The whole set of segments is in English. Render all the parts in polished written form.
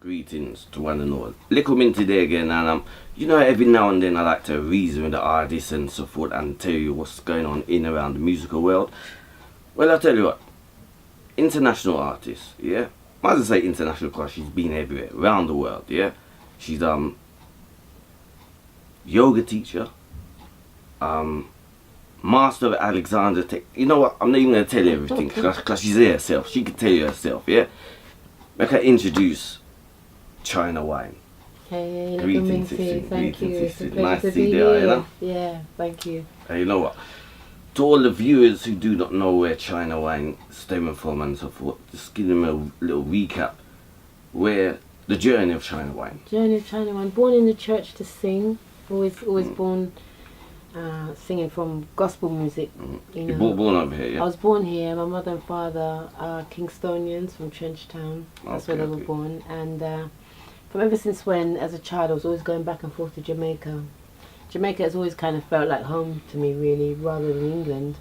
Greetings to one and all. Likkle Minty there again, and you know, every now and then I like to reason with the artists and so forth and tell you what's going on in and around the musical world. Well, I'll tell you what, international artist, yeah? Might as well say international because she's been everywhere, around the world, yeah? She's yoga teacher, master of Alexander you know what, I'm not even going to tell you everything because she's there herself. She can tell you herself, yeah? Make her introduce Chyna Whyne. Hey, Likkle Minty, thank you. It's a pleasure to be here. here. Yeah, thank you. And you know what? To all the viewers who do not know where Chyna Whyne is stemming from and so forth, just give them a little recap. Where the journey of Chyna Whyne. Journey of Chyna Whyne. Born in the church to sing. Always born singing from gospel music. You know. You're born over here, yeah? I was born here. My mother and father are Kingstonians from Trenchtown. That's where they were born. And from ever since when, as a child, I was always going back and forth to Jamaica. Jamaica has always kind of felt like home to me, really, rather than England.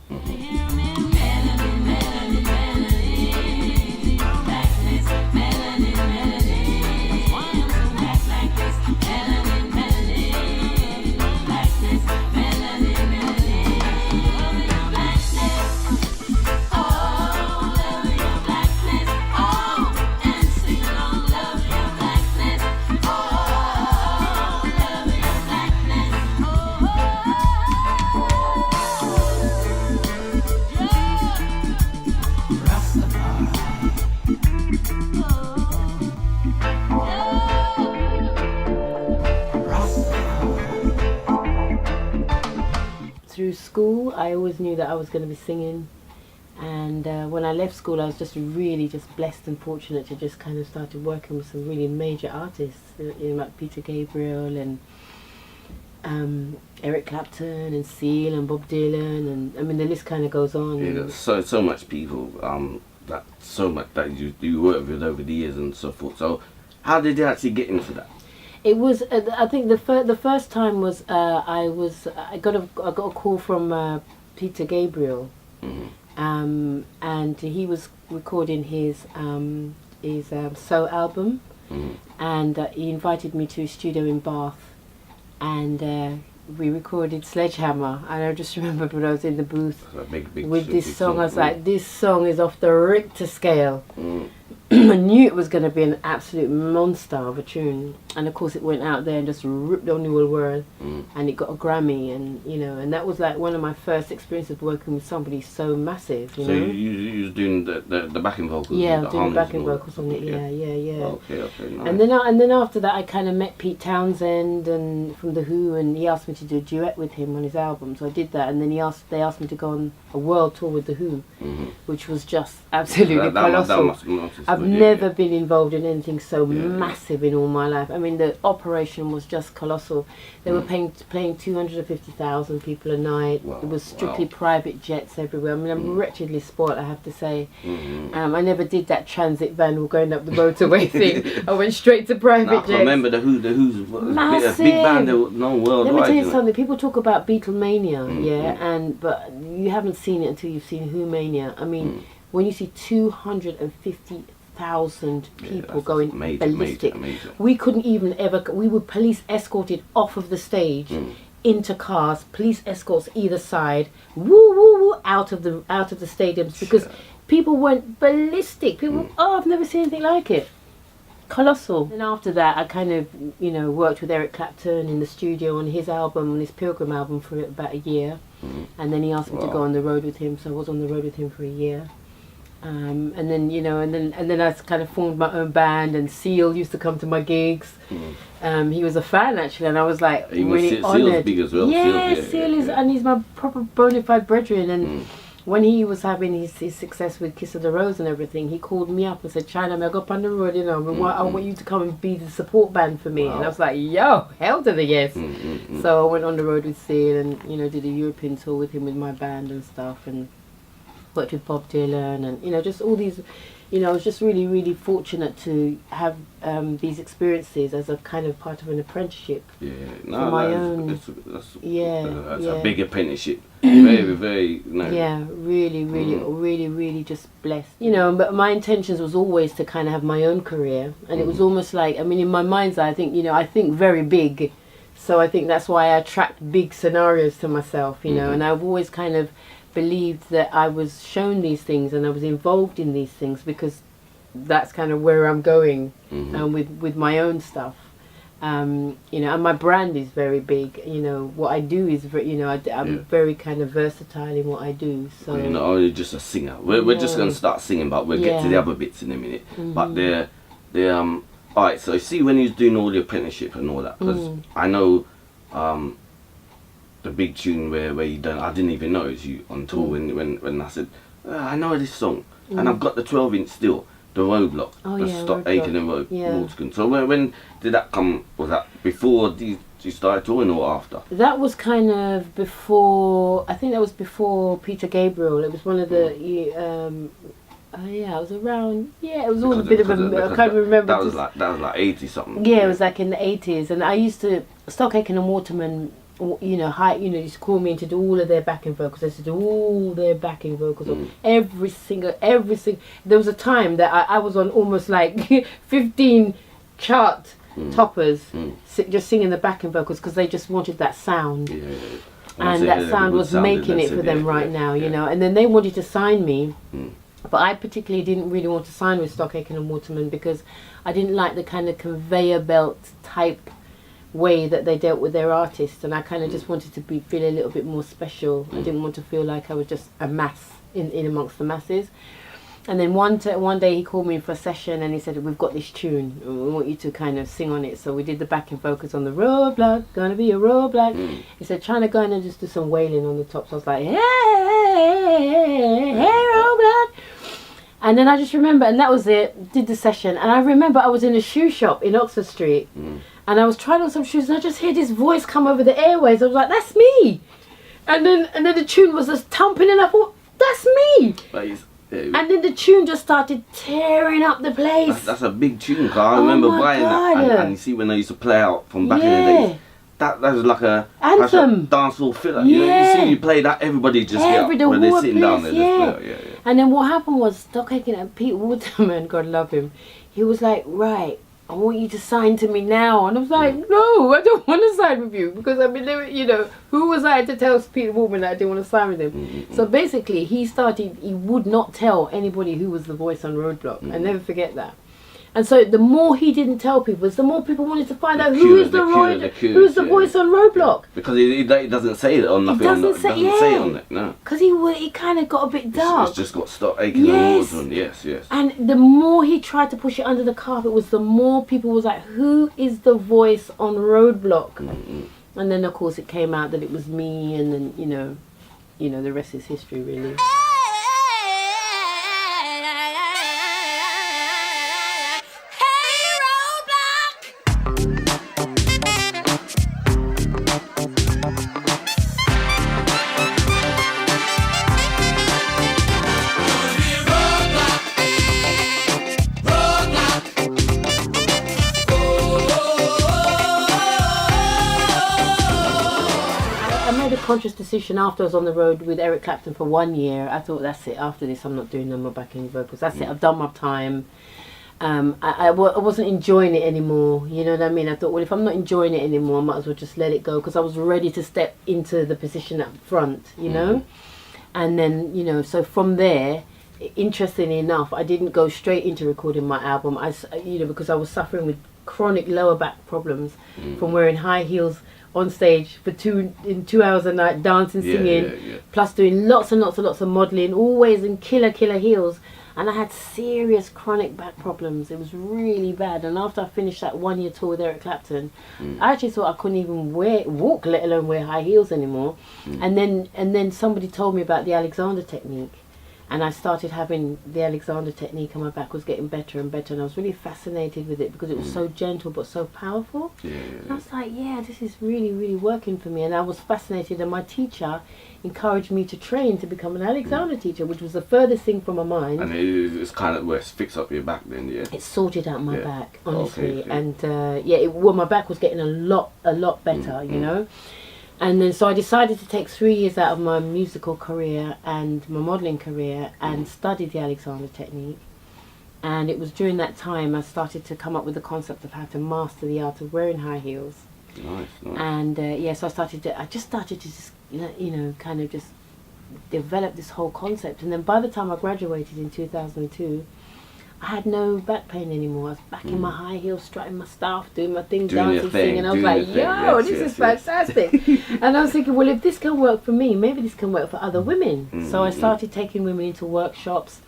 Through school, I always knew that I was going to be singing, and when I left school, I was just really blessed and fortunate to just kind of started working with some really major artists, you know, like Peter Gabriel and Eric Clapton and Seal and Bob Dylan, and I mean the list kind of goes on. Yeah, there's so much people that you work with over the years and so forth. So, how did you actually get into that? It was I think the first time was I got a call from Peter Gabriel, and he was recording his soul album, and he invited me to his studio in Bath, and we recorded Sledgehammer. And I just remember when I was in the booth with this song, I was like, this song is off the Richter scale. I knew it was going to be an absolute monster of a tune, and of course it went out there and just ripped on the whole world, and it got a Grammy, and you know, and that was like one of my first experiences working with somebody so massive. You know? You was doing the backing vocals. Yeah, I was doing the backing vocals on it. Yeah. Okay, nice. And then after that, I kind of met Pete Townsend and from the Who, and he asked me to do a duet with him on his album, so I did that, and then they asked me to go on a world tour with the Who, which was just absolutely colossal. I've never been involved in anything so massive in all my life. I mean, the operation was just colossal. They were playing 250,000 people a night. It was strictly private jets everywhere. I mean, I'm wretchedly spoiled, I have to say. I never did that transit van or going up the motorway thing. I went straight to private jets. I remember the Who's massive. A big band known worldwide. Let me tell you something. People talk about Beatlemania, but you haven't seen it until you've seen Who Mania. I mean, when you see 250,000 people going ballistic. Major. We couldn't even we were police escorted off of the stage into cars, police escorts either side, woo, out of the stadiums, because people went ballistic. People, I've never seen anything like it. Colossal. And after that, I kind of, you know, worked with Eric Clapton in the studio on his album, on his Pilgrim album, for about a year, and then he asked me to go on the road with him, so I was on the road with him for a year. And then, you know, and then I kind of formed my own band, and Seal used to come to my gigs. He was a fan actually, and I was like really honoured. Seal's big as well. Yeah, Seal is, and he's my proper bona fide brethren. And when he was having his success with Kiss of the Rose and everything, he called me up and said, "Chyna, I go up on the road, you know, I want you to come and be the support band for me." And I was like, "Yo, hell to the yes!" So I went on the road with Seal, and you know, did a European tour with him with my band and stuff, and worked with Bob Dylan, and you know, just all these you know, I was just really, really fortunate to have these experiences as a kind of part of an apprenticeship. Yeah, no, for my own. That's a big apprenticeship. Very, very. No. Yeah, really, really just blessed. You know, but my intentions was always to kind of have my own career, and it was almost like, I mean, in my mind's eye, I think, you know, I think very big, so I think that's why I attract big scenarios to myself. You know, and I've always kind of believed that I was shown these things and I was involved in these things because that's kind of where I'm going with my own stuff. You know, and my brand is very big. You know, what I do is very, you know, I'm very kind of versatile in what I do. So you're not only just a singer. We're just going to start singing, but we'll get to the other bits in a minute. But they're alright, so see, when you was doing all the apprenticeship and all that, because I know the big tune where you done, I didn't even know it was you until when I said, I know this song, and I've got the 12-inch still, the Roadblock, Stop Aching and Waterton. So when did that come? Was that before you started touring or after? That was kind of before, I think that was before Peter Gabriel. It was one of the, it was around, it was all a bit of a, I can't remember. That was like 80 something. Yeah, it was like in the 80s, and I used to, Stock Aitken and Waterman, you know, used to call me in to do all of their backing vocals. I used to do all their backing vocals, every single. There was a time that I was on almost like 15 chart toppers, just singing the backing vocals because they just wanted that sound, and that sound was making it for them right now, you know. And then they wanted to sign me, but I particularly didn't really want to sign with Stock Aitken and Waterman because I didn't like the kind of conveyor belt type way that they dealt with their artists, and I kind of just wanted to feel a little bit more special. I didn't want to feel like I was just a mass in amongst the masses. And then one day he called me for a session and he said, we've got this tune, we want you to kind of sing on it. So we did the backing vocals on the Roadblock, gonna be a roadblock. He said, trying to go in and just do some wailing on the top. So I was like, hey Roadblock. And then I just remember, and that was it, did the session. And I remember I was in a shoe shop in Oxford Street, and I was trying on some shoes, and I just hear this voice come over the airways. I was like, that's me. And then the tune was just thumping, and I thought, that's me. And then the tune just started tearing up the place. That's a big tune, because I remember buying that. And you see when they used to play out from back in the days, that was like a anthem, dancehall filler. You know, you see you play that, everybody just get up when they're sitting down there. And then what happened was Stock Aitken and Pete Waterman, God love him, he was like, right, I want you to sign to me now. And I was like, no, I don't want to sign with you, because I mean, you know, who was I to tell Peter Waterman that I didn't want to sign with him? So basically he would not tell anybody who was the voice on Roadblock. I never forget that. And so the more he didn't tell people, the more people wanted to find out who is the voice on Roadblock. Because he doesn't say it on nothing. He doesn't say it on it, no. Because he kind of got a bit dark. It's just got Stop Aitken and Waterman. Yes. And the more he tried to push it under the carpet, was the more people was like, who is the voice on Roadblock? And then of course it came out that it was me, and then you know the rest is history, really. Conscious decision after I was on the road with Eric Clapton for 1 year. I thought, that's it, after this I'm not doing no more backing vocals, that's it, I've done my time. I wasn't enjoying it anymore, you know what I mean? I thought, well, if I'm not enjoying it anymore, I might as well just let it go, because I was ready to step into the position up front, you know. And then, you know, so from there, interestingly enough, I didn't go straight into recording my album, because I was suffering with chronic lower back problems from wearing high heels on stage for 2 hours a night, dancing, singing, plus doing lots and lots of modelling, always in killer heels. And I had serious chronic back problems. It was really bad. And after I finished that 1 year tour with Eric Clapton, I actually thought I couldn't even walk, let alone wear high heels anymore. And then somebody told me about the Alexander technique. And I started having the Alexander technique, and my back was getting better and better, and I was really fascinated with it because it was so gentle but so powerful. And I was like, yeah, this is really, really working for me. And I was fascinated, and my teacher encouraged me to train to become an Alexander teacher, which was the furthest thing from my mind. And it's kind of where it's fixed up your back then, yeah? It sorted out my back, honestly. Okay. And well, my back was getting a lot better, you know. And then so I decided to take 3 years out of my musical career and my modelling career and study the Alexander technique. And it was during that time I started to come up with the concept of how to master the art of wearing high heels. Nice. And so I just started to just, you know, kind of just develop this whole concept. And then by the time I graduated in 2002, I had no back pain anymore. I was back in my high heels, strutting my stuff, doing my thing, dancing, singing. I was like, yo, this is fantastic. And I was thinking, well, if this can work for me, maybe this can work for other women. So I started taking women into workshops,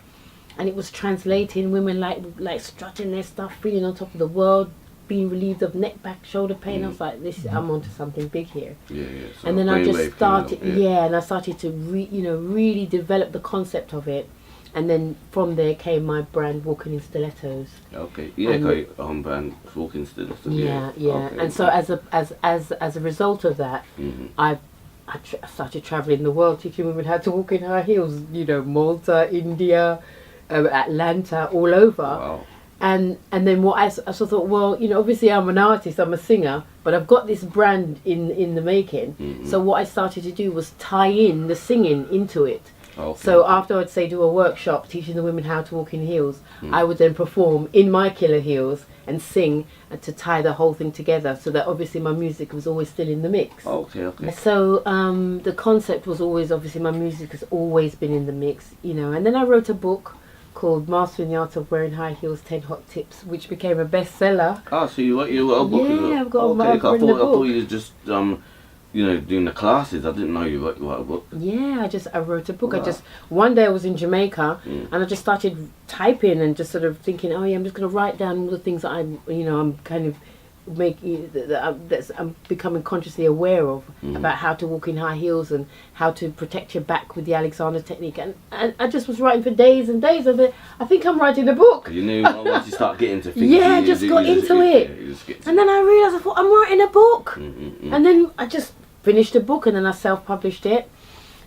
and it was translating women like strutting their stuff, feeling on top of the world, being relieved of neck, back, shoulder pain. I was like, I'm onto something big here. So and then I just started, and I started to really develop the concept of it. And then from there came my brand, Walking in Stilettos. Okay, brand, Walking Stilettos. Okay. And so as a result of that, I started traveling the world, teaching women how to walk in high heels. You know, Malta, India, Atlanta, all over. Wow. And then what I sort of thought, well, you know, obviously I'm an artist, I'm a singer, but I've got this brand in the making. So what I started to do was tie in the singing into it. Okay. So after I'd say do a workshop teaching the women how to walk in heels, I would then perform in my killer heels and sing to tie the whole thing together, so that obviously my music was always still in the mix. Okay. So the concept was always, obviously my music has always been in the mix, you know. And then I wrote a book called Mastering the Art of Wearing High Heels, 10 Hot Tips, which became a bestseller. Oh, so you wrote a book? Yeah, I've got a book. I thought you were just doing the classes. I didn't know you wrote a book. Yeah, I wrote a book. Wow. One day I was in Jamaica and I just started typing and just sort of thinking, oh yeah, I'm just going to write down all the things that I'm kind of I'm becoming consciously aware of about how to walk in high heels and how to protect your back with the Alexander technique. And I just was writing for days and days of it. I think I'm writing a book. You knew once you start getting into things. Yeah, I just got into it. And then I realised, I thought, I'm writing a book. And then I just finished a book, and then I self-published it.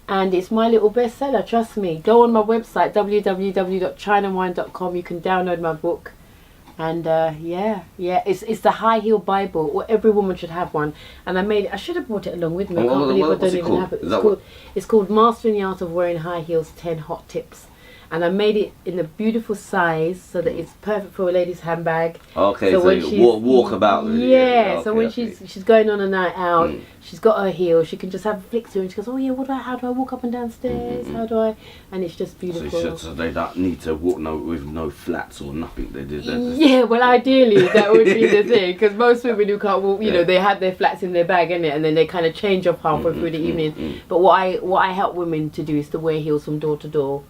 And it's my little bestseller, trust me. Go on my website, www.chynawhyne.com. You can download my book. And it's the high heel Bible. Every woman should have one. And I should have brought it along with me. I can't believe I don't even have it. It's called Mastering the Art of Wearing High Heels, 10 Hot Tips. And I made it in a beautiful size so that it's perfect for a lady's handbag. Okay, so you walk about with it. Yeah, so when she's going on a night out, she's got her heel, she can just have a flick through and she goes, oh yeah, how do I walk up and down stairs? How do I? And it's just beautiful. So they don't need to walk with no flats or nothing. They did that. Yeah, well ideally that would be the thing, because most women who can't walk, you know, they have their flats in their bag, innit? And then they kind of change off halfway through the evening. But what I help women to do is to wear heels from door to door.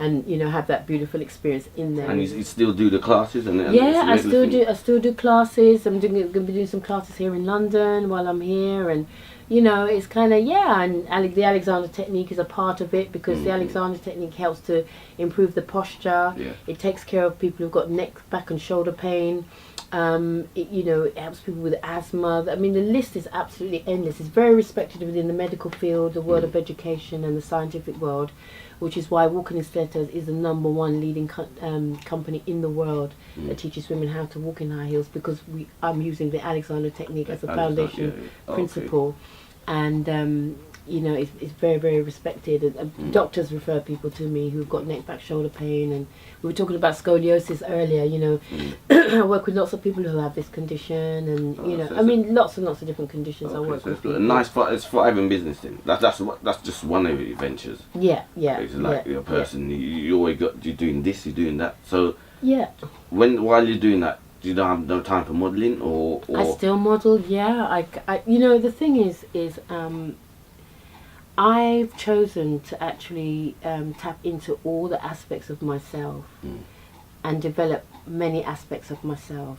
And have that beautiful experience in there. And you still do the classes, I still do classes. I'm going to be doing some classes here in London while I'm here, and it's kind of and the Alexander technique is a part of it, because the Alexander technique helps to improve the posture. It takes care of people who've got neck, back, and shoulder pain. It helps people with asthma. I mean, the list is absolutely endless. It's very respected within the medical field, the world of education, and the scientific world, which is why Walking in Stilettos is the #1 leading company in the world that teaches women how to walk in high heels, because I'm using the Alexander technique as a foundation principle. And it's very, very respected. And doctors refer people to me who've got neck, back, shoulder pain. And we were talking about scoliosis earlier. I work with lots of people who have this condition, and lots and lots of different conditions. I work with. It's thriving business then. That's just one of your ventures. Yeah. It's like you're a person. You always you're doing this, you're doing that. So while you're doing that, you don't have no time for modelling, or I still model. Yeah, the thing is I've chosen to actually tap into all the aspects of myself and develop many aspects of myself.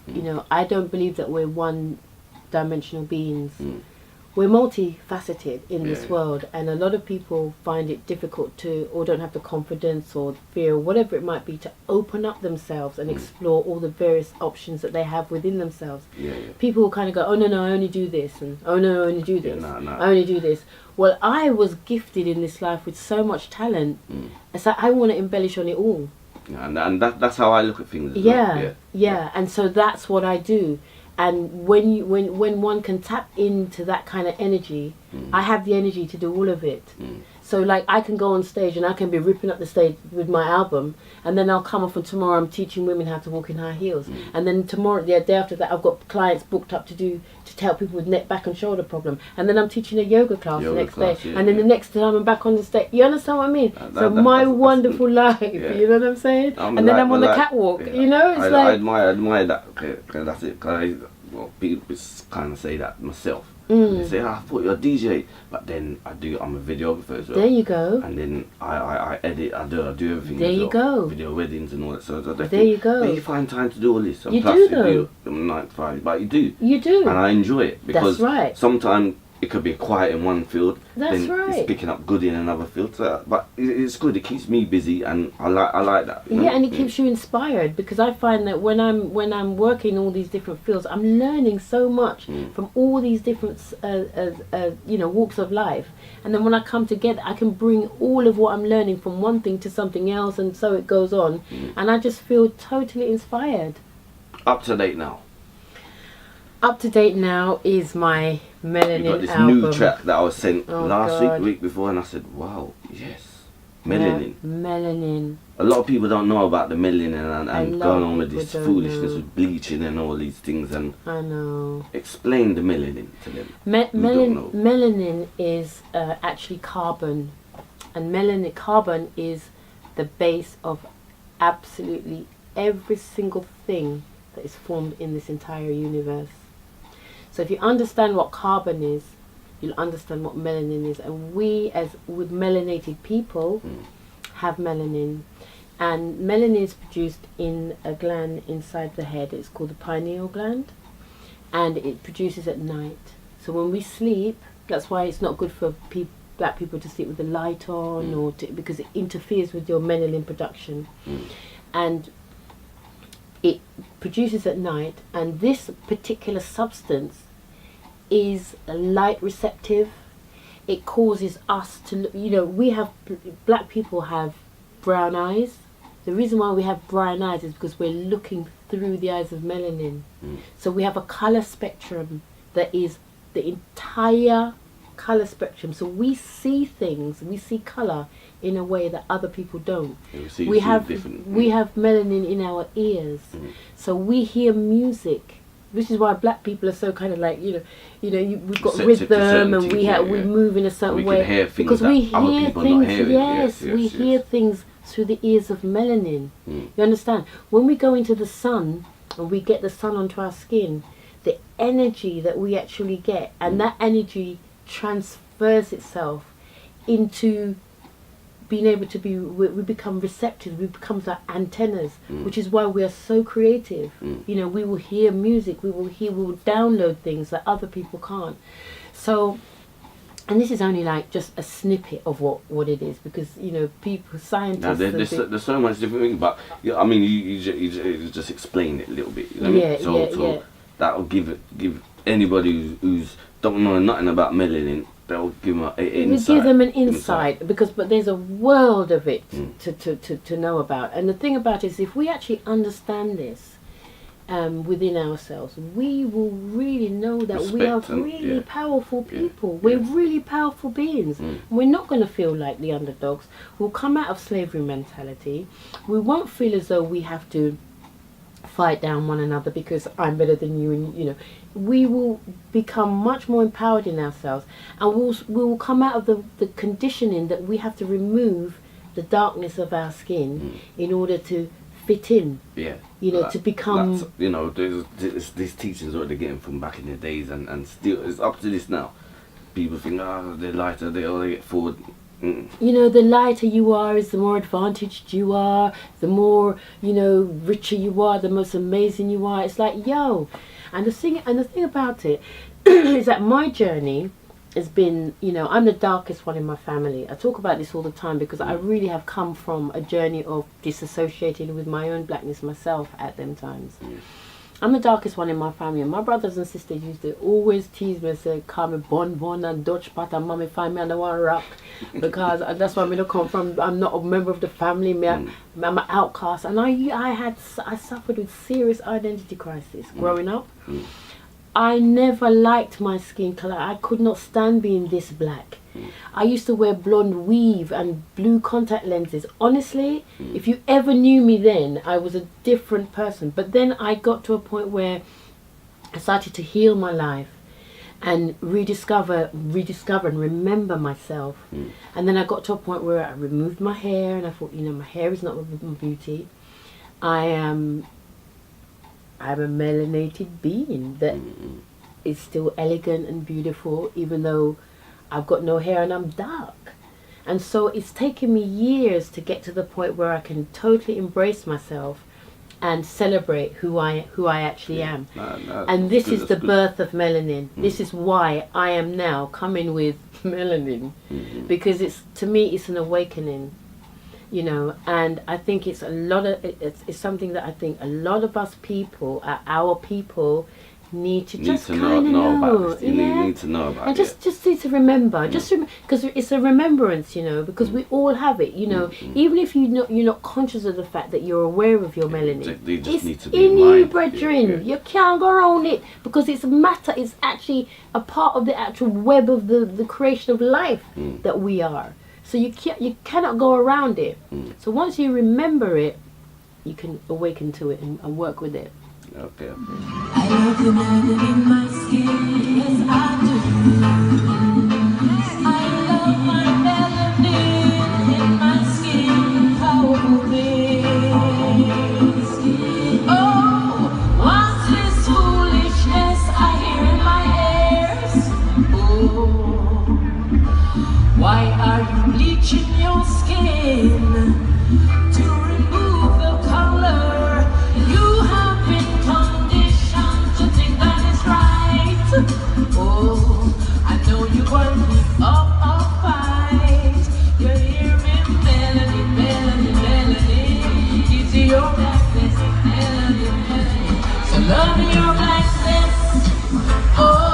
I don't believe that we're one-dimensional beings. we're multifaceted in this world, and a lot of people find it difficult to, or don't have the confidence or fear, or whatever it might be, to open up themselves and explore all the various options that they have within themselves. People will kind of go, oh no, I only do this, and oh no, I only do this, I only do this. Well, I was gifted in this life with so much talent. It's like I want to embellish on it all. And that's how I look at things. Yeah. And so that's what I do. And when one can tap into that kind of energy, I have the energy to do all of it. So like I can go on stage and I can be ripping up the stage with my album, and then I'll come off and tomorrow I'm teaching women how to walk in high heels. And then tomorrow, the day after that, I've got clients booked up to help people with neck, back and shoulder problem. And then I'm teaching a yoga class the next day. And then the next time I'm back on the stage. You understand what I mean? So my wonderful life, you know what I'm saying? And then I'm on the catwalk, you know? It's I admire that. Okay, that's it. Well, people kind of say that myself. They say, I thought you're a DJ, but then I'm a videographer as well. There you go. And then I edit, I do everything. There you go. Video weddings and all that. So there you go. Where you find time to do all this? And you plus do though. 9 to 5, but you do. You do. And I enjoy it because that's right. Sometimes it could be quiet in one field, that's then right. it's picking up good in another field. So, but it's good. It keeps me busy, and I like that. You know? And it keeps you inspired, because I find that when I'm working in all these different fields, I'm learning so much from all these different walks of life. And then when I come together, I can bring all of what I'm learning from one thing to something else, and so it goes on. And I just feel totally inspired. Up to date now. Up to date now is my Melanin you got this album. new track that I was sent last week before, and I said, wow, yes, Melanin. Yeah, Melanin. A lot of people don't know about the melanin and going on with this foolishness with bleaching and all these things. And I know. Explain the melanin to them. Melanin is actually carbon, and carbon is the base of absolutely every single thing that is formed in this entire universe. So if you understand what carbon is, you'll understand what melanin is. And we, as with melanated people, have melanin. And melanin is produced in a gland inside the head. It's called the pineal gland. And it produces at night. So when we sleep, that's why it's not good for black people to sleep with the light on, because it interferes with your melanin production. And it produces at night, and this particular substance is light receptive. It causes us to, black people have brown eyes. The reason why we have brown eyes is because we're looking through the eyes of melanin. So we have a color spectrum that is the entire color spectrum. So we see things, we see color in a way that other people don't. We have melanin in our ears, so we hear music. This is why black people are so kind of like we've got rhythm, and we move in a certain way, can hear things because we hear things. Yes, we hear things through the ears of melanin. You understand? When we go into the sun and we get the sun onto our skin, the energy that we actually get, and that energy transfers itself into being able to we become receptive, we become like antennas, which is why we are so creative. We will hear music, we will download things that other people can't. So, and this is only like just a snippet of what it is, because people, scientists. Now, there's so much different things, but I mean, you just explain it a little bit. So that'll give anybody who's don't know nothing about melanin. They'll give them an insight. But there's a world of it to know about. And the thing about it is, if we actually understand this within ourselves, we will really know that we are really powerful people. We're really powerful beings. We're not going to feel like the underdogs. We'll come out of slavery mentality. We won't feel as though we have to fight down one another because I'm better than you, and we will become much more empowered in ourselves, and we will come out of the conditioning that we have to remove the darkness of our skin in order to fit in. To become. There's these teachings that they're getting from back in the days, and still it's up to this now. People think, they're lighter, they get forward. The lighter you are is the more advantaged you are, the more, richer you are, the most amazing you are. It's like, and the thing about it is that my journey has been, you know, I'm the darkest one in my family. I talk about this all the time because I really have come from a journey of disassociating with my own blackness myself at them times. I'm the darkest one in my family, and my brothers and sisters used to always tease me and say, call me Bon and Dutch Pat, and mommy find me on the one rock, because that's where I come from. I'm not a member of the family, I'm an outcast, and I suffered with serious identity crisis growing up. I never liked my skin color. I could not stand being this black. I used to wear blonde weave and blue contact lenses. Honestly, if you ever knew me then, I was a different person. But then I got to a point where I started to heal my life and rediscover and remember myself. And then I got to a point where I removed my hair, and I thought, you know, my hair is not my beauty. I'm a melanated being that is still elegant and beautiful, even though I've got no hair and I'm dark. And so it's taken me years to get to the point where I can totally embrace myself and celebrate who I actually am. And this is the birth of Melanin. This is why I am now coming with Melanin, because to me it's an awakening. You know, and I think it's something that I think a lot of us people, our people, need to just kind of know about. You need to know about and just need to remember, because it's a remembrance, you know, because we all have it, you know. Even if you're not conscious of the fact that you're aware of your melanin, it's in you, brethren. You can't go around it, because it's matter. It's actually a part of the actual web of the creation of life that we are. So you cannot go around it. So once you remember it, you can awaken to it and work with it. Okay. I love the melanin in my skin, yes I do. I love my melanin in my skin, powerful things. Oh, what's this foolishness I hear in my ears? Oh, why are you bleaching your skin to remove the color? You have been conditioned to think that it's right. Oh, I know you want me up a fight. You hear me? Melanin, melanin, melanin. It's your blackness, melanin, melanin. So love your blackness. Oh.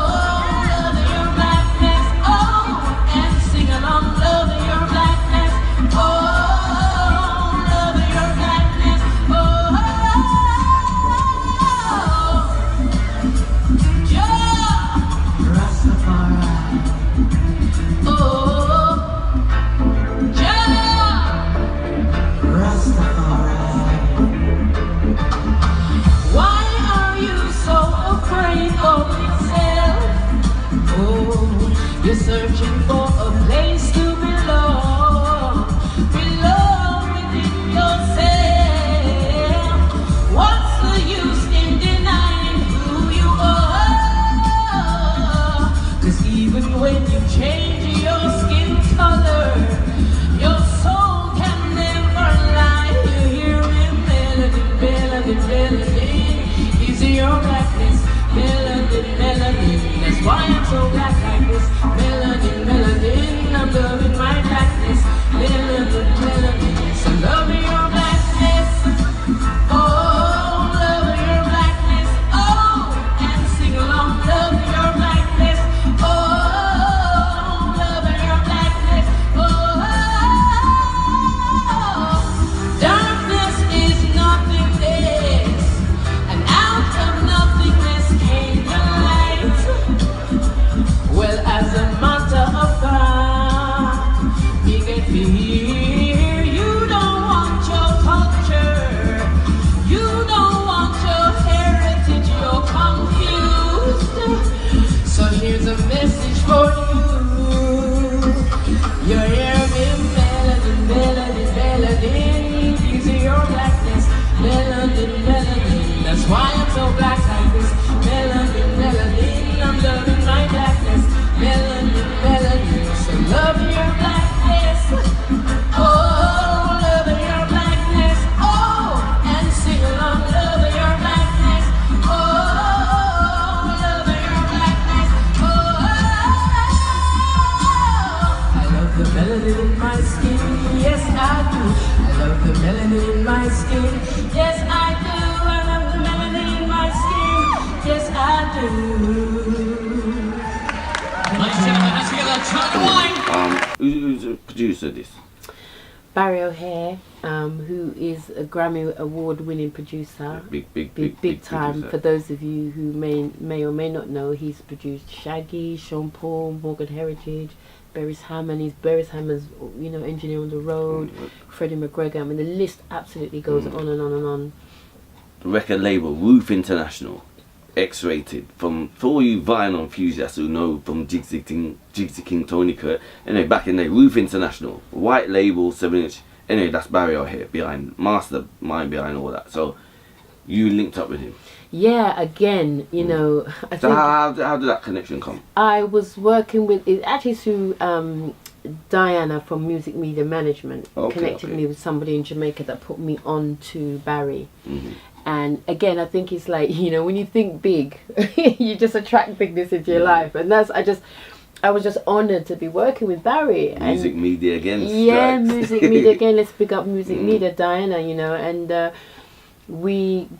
You're searching for a place to belong within yourself. What's the use in denying who you are? 'Cause even when you change your skin color, your soul can never lie. You hear me? Melanin, melanin, melanin. Is your blackness? Melanin, melanin. That's why I'm so black like this. Melanin, melanin, I'm loving my blackness. Melanin, melanin, so love your blackness. Oh, love your blackness. Oh, and sing along, love your blackness. Oh, love your blackness. Oh, darkness is nothingness, and out of nothingness came the light. do. Ladies and gentlemen, let's give a Chyna Whyne. Who's the producer of this? Barry O'Hare, who is a Grammy award-winning producer, big time. producer. For those of you who may or may not know, he's produced Shaggy, Sean Paul, Morgan Heritage, Beres Hammond. He's Beres Hammond's, Engineer on the Road, Freddie McGregor. I mean, the list absolutely goes on and on and on. The record label Roof International, X-rated. For all you vinyl enthusiasts who know from Jigsy King, Tony Kurt. Anyway, back in the day, Roof International, white label, 7-inch. Anyway, that's Barry O'Hare mastermind behind all that. So you linked up with him. Yeah, again, I So how did that connection come? I was working with it actually through Diana from Music Media Management. Connected me with somebody in Jamaica that put me on to Barry. And again, I think it's like, when you think big, you just attract bigness into your life. And I was just honoured to be working with Barry. Music Media again. Yeah, Music Media again. Let's pick up Music Media, Diana, and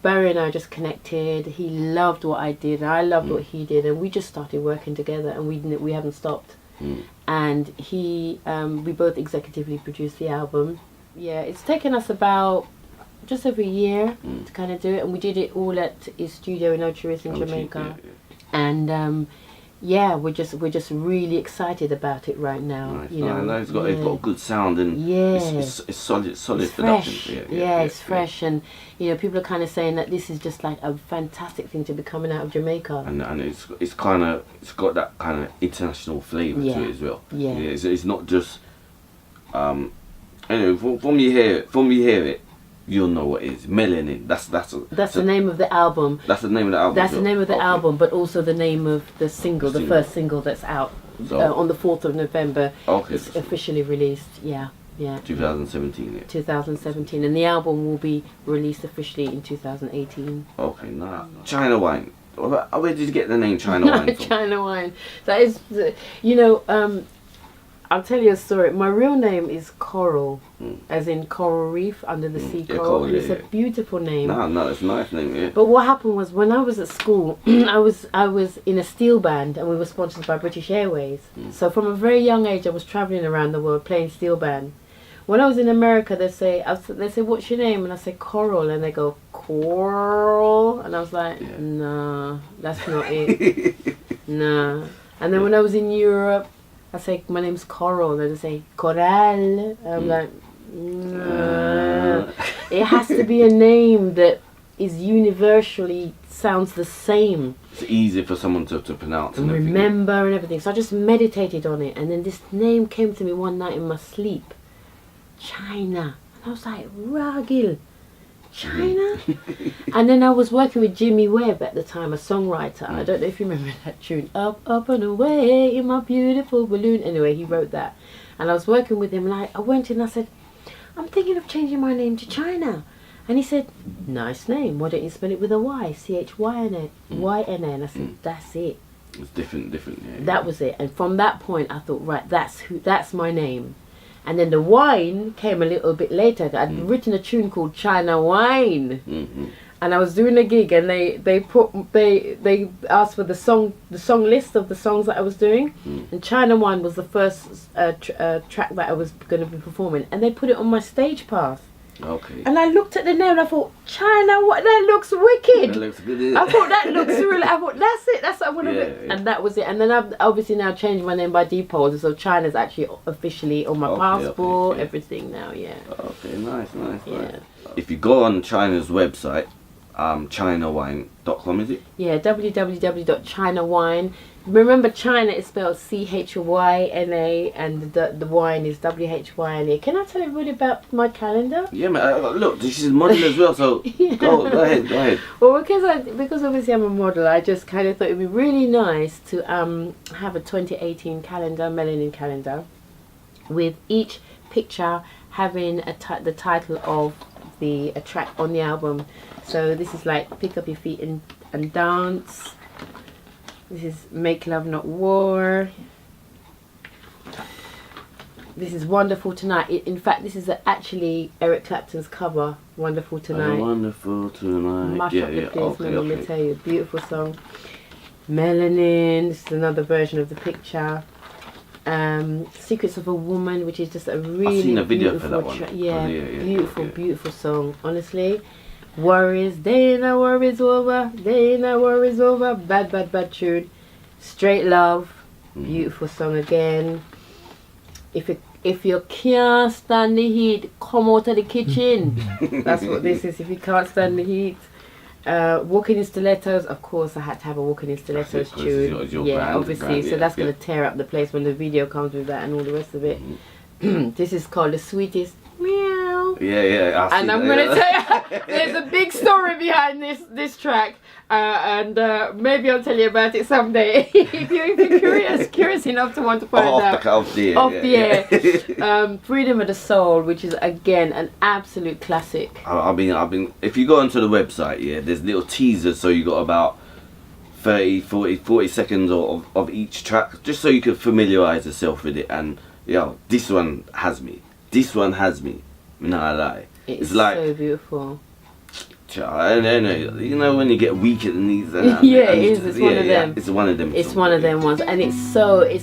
Barry and I just connected. He loved what I did, and I loved what he did, and we just started working together, and we haven't stopped. And we both executively produced the album. Yeah, it's taken us about just over a year to kind of do it, and we did it all at his studio in Ochiris in Jamaica. And we're just really excited about it right now. Nice. It's got a good sound, and it's solid production. It's fresh, and people are kind of saying that this is just like a fantastic thing to be coming out of Jamaica. And it's got that kind of international flavour to it as well. It's not just anyway, from you hear it, you'll know what it is. Melanin. That's the name of the album. That's the name of the album. That's the name of the album, but also the name of the single, the first single that's out on the 4th of November. It's officially released. Yeah. 2017. 2017, and the album will be released officially in 2018. Okay, nice. Chyna Whyne. Where did you get the name Chyna Whyne from? Chyna Whyne. That is, I'll tell you a story. My real name is Coral, as in coral reef, under the sea coral. And it's a beautiful name. No, it's a nice name, yeah. But what happened was, when I was at school, I was in a steel band, and we were sponsored by British Airways. So from a very young age, I was travelling around the world playing steel band. When I was in America, they say, "What's your name?" And I say, "Coral," and they go, "Coral," and I was like, "Nah, that's not it." Nah. And then when I was in Europe, I say, "My name's Coral," and they say, "Coral." I'm like, nah. It has to be a name that is universally sounds the same. It's easy for someone to pronounce and remember and everything. So I just meditated on it, and then this name came to me one night in my sleep, Chyna. And I was like, Ragil, Chyna? And then I was working with Jimmy Webb at the time, a songwriter. I don't know if you remember that tune, Up, Up and Away in My Beautiful Balloon. Anyway, he wrote that. And I was working with him, and I went in and I said, I'm thinking of changing my name to Chyna. And he said, nice name, why don't you spell it with a Y, Chyna, Y-N-A. And I said, that's it. It's different, yeah. That was it. And from that point, I thought, right, that's my name. And then the wine came a little bit later. I'd written a tune called Chyna Whyne, and I was doing a gig, and they asked for the song list of the songs that I was doing, and Chyna Whyne was the first track that I was going to be performing, and they put it on my stage pass. Okay. And I looked at the name and I thought, Chyna, what, that looks wicked. That looks good, I thought that looks really, I thought that's it, that's what I want to be. Yeah. And that was it. And then I've obviously now changed my name by default, so Chyna's actually officially on my passport, everything now, Okay, nice. Yeah. If you go on Chyna's website, ChynaWhyne.com, is it? Yeah, www.ChynaWhyne. Remember, Chyna is spelled C-H-Y-N-A, and the wine is W-H-Y-N-E. Can I tell everybody about my calendar? Yeah, man. Look, she's a model as well, so go ahead. Well, because obviously I'm a model, I just kind of thought it'd be really nice to have a 2018 calendar, Melanin calendar, with each picture having the title of the track on the album. So this is like Pick Up Your Feet and Dance. This is Make Love Not War. This is Wonderful Tonight. In fact, this is actually Eric Clapton's cover, Wonderful Tonight. Wonderful Tonight. Mash up the place, let me tell you. Beautiful song. Melanin, this is another version of the picture. Secrets of a Woman, which is just a really I've seen a video beautiful for that one. Beautiful, beautiful song, honestly. Worries, they ain't no worries over, they ain't no worries over. Bad tune. Straight Love, beautiful song again. If you can't stand the heat, come out of the kitchen. That's what this is. If you can't stand the heat. Walking in Stilettos, of course I had to have a Walking in Stilettos tune. Yeah, obviously. So that's going to tear up the place when the video comes with that and all the rest of it. This is called The Sweetest Meow. Yeah. And I'm going to tell you, there's a big story behind this track. And maybe I'll tell you about it someday if you're curious enough to want to find out. Off the air. Freedom of the Soul, which is again an absolute classic. I've been. If you go onto the website, there's little teasers, so you got about 30, 40 seconds of each track, just so you can familiarise yourself with it. And this one has me. No, I lie. It's like so beautiful. I don't know. You know when you get weak at the knees. Yeah, it is. It's one of them. It's one of them. It's one of them ones, and it's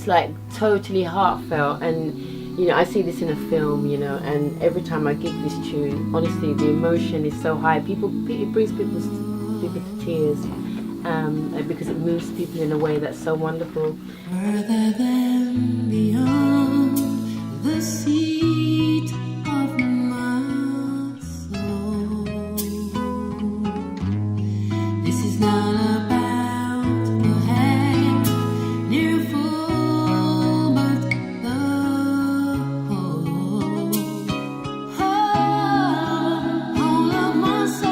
like totally heartfelt. And I see this in a film, and every time I gig this tune, honestly, the emotion is so high. It brings people to tears, because it moves people in a way that's so wonderful. Further than beyond the seat of my soul. This is not about the hand near full, but the whole of my soul,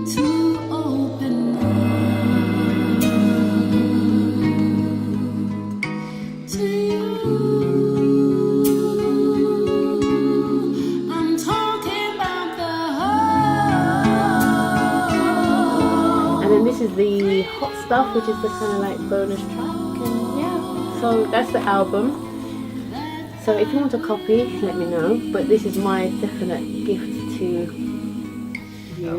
to open up to you. I'm talking about the whole. And then this is the Hot Stuff, which is the kind of like bonus track, and so that's the album. So if you want a copy, let me know. But this is my definite gift to you. I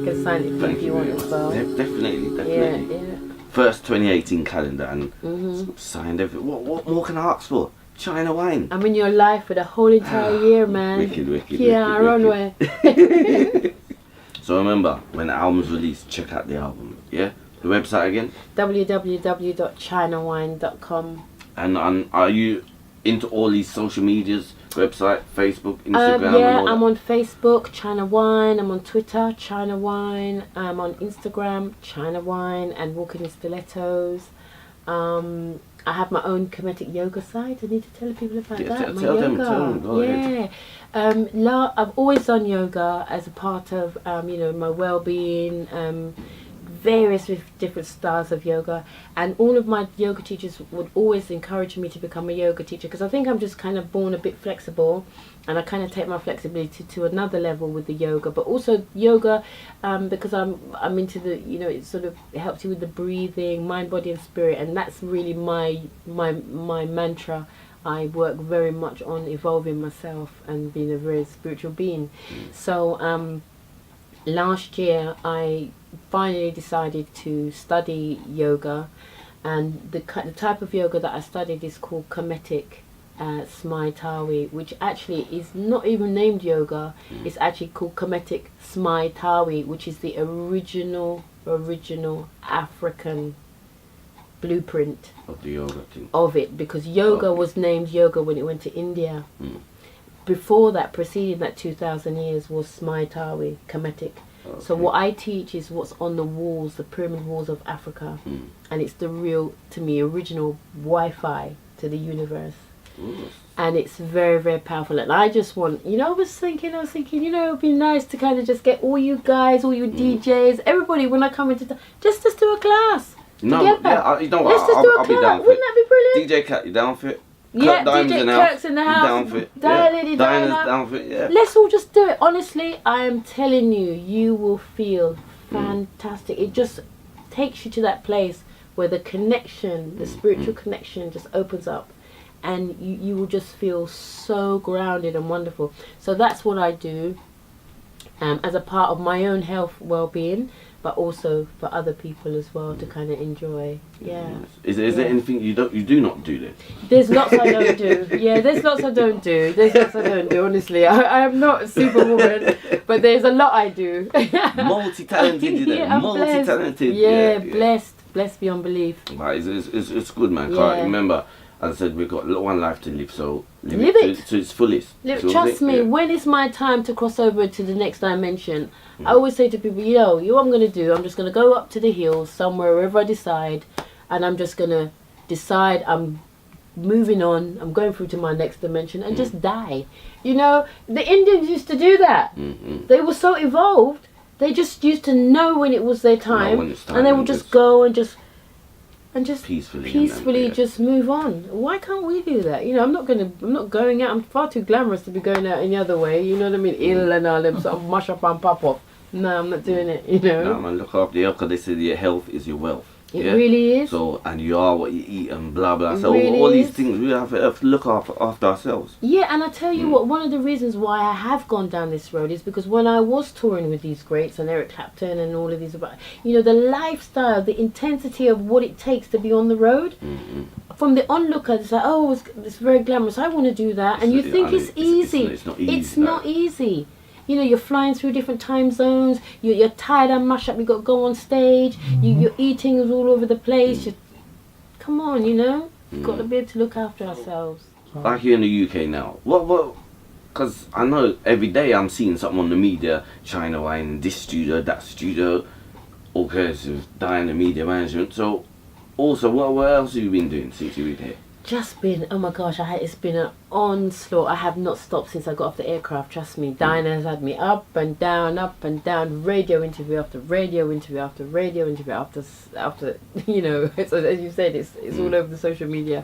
can sign it for you if you want as well. Definitely. Yeah. First 2018 calendar and signed everything. What more can I ask for? Chyna Whyne. I'm in your life for the whole entire year, man. Wicked. Yeah, runway. So remember, when the album's released, check out the album. Yeah? The website again? www.chynawhyne.com. And are you into all these social medias? Website, Facebook, Instagram? Yeah, and all I'm that? on Facebook, Chyna Whyne. I'm on Twitter, Chyna Whyne. I'm on Instagram, Chyna Whyne, and Walking in Stilettos. I have my own Kemetic yoga site. I need to tell people about that. Tell them. Go ahead. I've always done yoga as a part of my well-being. Various different styles of yoga, and all of my yoga teachers would always encourage me to become a yoga teacher, because I think I'm just kind of born a bit flexible, and I kind of take my flexibility to another level with the yoga. But also yoga, because I'm into the it sort of helps you with the breathing, mind, body and spirit, and that's really my mantra. I work very much on evolving myself and being a very spiritual being. So last year I finally decided to study yoga, and the type of yoga that I studied is called Kemetic Smai-Tawi, which actually is not even named yoga. It's actually called Kemetic Smai-Tawi, which is the original African blueprint of the yoga thing. Of it, because yoga was named yoga when it went to India. Before that, preceding that 2,000 years, was Smai-Tawi, Kemetic. Okay. So what I teach is what's on the walls, the pyramid walls of Africa, and it's the real, to me, original Wi-Fi to the universe. And it's very, very powerful. And I just want, I was thinking, it would be nice to kind of just get all you guys, all you DJs, everybody, when I come into just do a class. No, together. You know what? Let's just do a class. Be down for Wouldn't that be brilliant? DJ Katt, you down for it? Yeah, DJ Kirk's in the house. Down for it. Lady Diana's down for it. Yeah. Let's all just do it. Honestly, I am telling you, you will feel fantastic. It just takes you to that place where the connection, the spiritual connection, just opens up, and you will just feel so grounded and wonderful. So that's what I do as a part of my own health well-being, but also for other people as well to kind of enjoy. Yeah. Is there anything you do not do then? There's lots I don't do. Yeah, there's lots I don't do. There's lots I don't do. Honestly, I am not a superwoman, but there's a lot I do. Multi-talented, yeah, multi-talented. Blessed beyond belief. Right, it's good, man. Yeah. Remember, as I said, we've got one life to live, so live it to its fullest. Trust me, when it's my time to cross over to the next dimension, I always say to people, you know what I'm going to do? I'm just going to go up to the hills somewhere, wherever I decide, and I'm just going to decide I'm moving on, I'm going through to my next dimension and just die. You know, the Indians used to do that. They were so evolved, they just used to know when it was their time, and they would just go and just peacefully just move on. Why can't we do that? You know, I'm not going out. I'm far too glamorous to be going out any other way. You know what I mean? Ill and all them sort of mush up and pop off. No, I'm not doing it. You know. No, man. Look after your, because they say your health is your wealth. It really is. So, and you are what you eat and blah blah. So really all these things we have to look after ourselves. Yeah, and I tell you what, one of the reasons why I have gone down this road is because when I was touring with these greats and Eric Clapton and all of these, you know, the lifestyle, the intensity of what it takes to be on the road. From the onlooker, it's like, oh, it's very glamorous. I want to do that, and you think it's easy. It's not easy. It's not easy. You know, you're flying through different time zones. You're tired and mash up. You got to go on stage. Your eating is all over the place. Come on, you know. We've got to be able to look after ourselves. Like here in the UK now, what? Because I know every day I'm seeing something on the media. Chyna Whyne, this studio, that studio, all kinds of dying the media management. So, also, what else have you been doing since you've been here? Just been, oh my gosh, it's been an onslaught. I have not stopped since I got off the aircraft, trust me. Dinah has had me up and down, radio interview after radio interview after radio interview after you know, it's, as you said, it's all over the social media.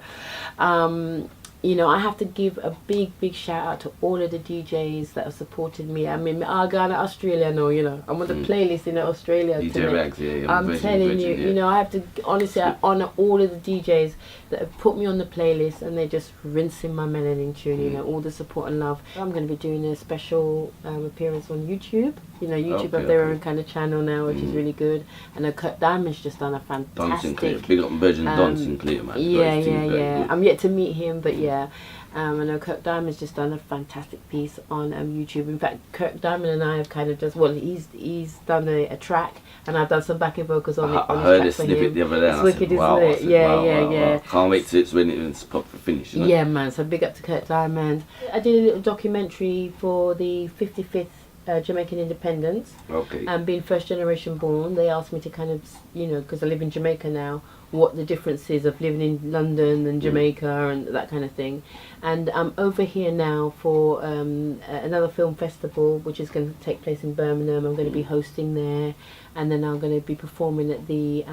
You know, I have to give a big shout out to all of the DJs that have supported me. I mean, Ghana, Australia, no, you know, I'm on the playlist in Australia. DJ Rex, yeah, I'm telling you, you know, I have to, honestly, I honour all of the DJs that have put me on the playlist, and they're just rinsing my Melanin tune, you know, all the support and love. I'm going to be doing a special appearance on YouTube. You know, YouTube have their own kind of channel now, which is really good. And Kurt Diamond's just done a fantastic... Big up Virgin Don Sinclair, man. Yeah. I'm yet to meet him, but yeah. I know Kirk Diamond's just done a fantastic piece on YouTube. In fact, Kirk Diamond and I have kind of just, well, he's done a track, and I've done some backing vocals on it. I heard a snippet the other day. It's wicked, isn't it? Yeah. Can't wait to it's when it's proper finished. You know? Yeah, man. So big up to Kirk Diamond. I did a little documentary for the 55th Jamaican independence. Okay. And being first generation born, they asked me to kind of, you know, because I live in Jamaica now, what the difference is of living in London and Jamaica and that kind of thing. And I'm over here now for another film festival, which is going to take place in Birmingham. I'm going to be hosting there, and then I'm going to be performing at the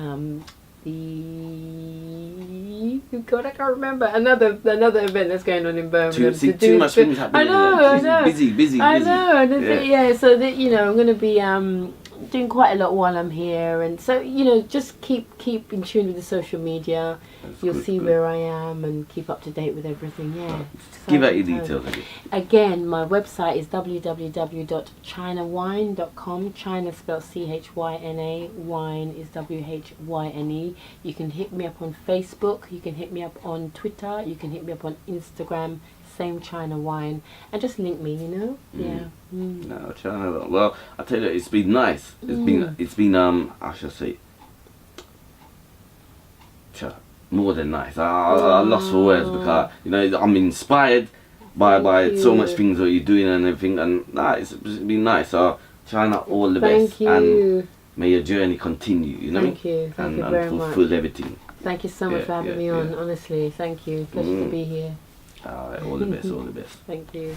God, I can't remember another event that's going on in Birmingham. Too much things happening. I know. Busy. I know. Yeah. So that, you know, I'm going to be doing quite a lot while I'm here, and so, you know, just keep in tune with the social media. You'll see where I am and keep up to date with everything. Yeah. Give out your details again. Again, my website is www.chynawhyne.com. Chyna spelled Chyna, Whyne is Whyne. You can hit me up on Facebook. You can hit me up on Twitter. You can hit me up on Instagram. Same Chyna Whyne, and just link me, you know. No, Chyna. Well, I tell you, it's been nice. It's been I shall say, more than nice. I lost for words, because, you know, I'm inspired by so much things that you're doing and everything, and it's been nice. So Chyna, all the best, and may your journey continue. You know, thank you very much. Fulfill everything. Thank you so much for having me on. Honestly, thank you. Pleasure to be here. All the best, all the best. Thank you.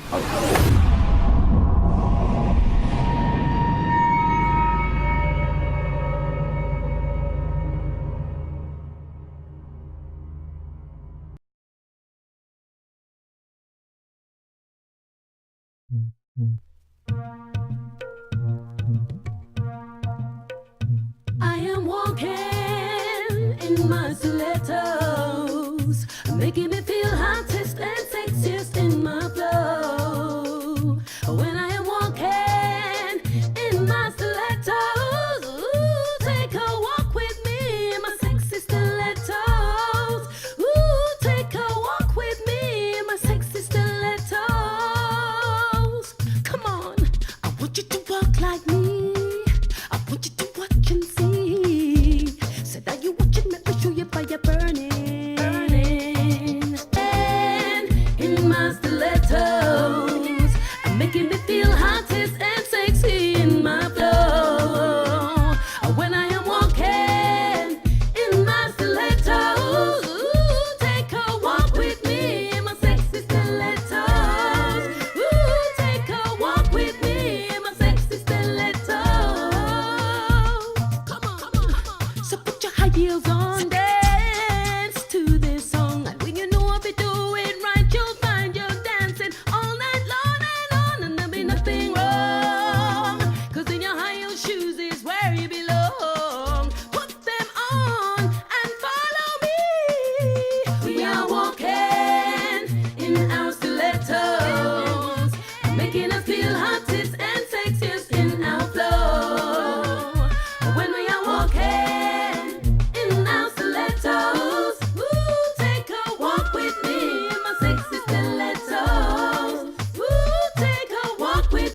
I am walking in my stilettos, making me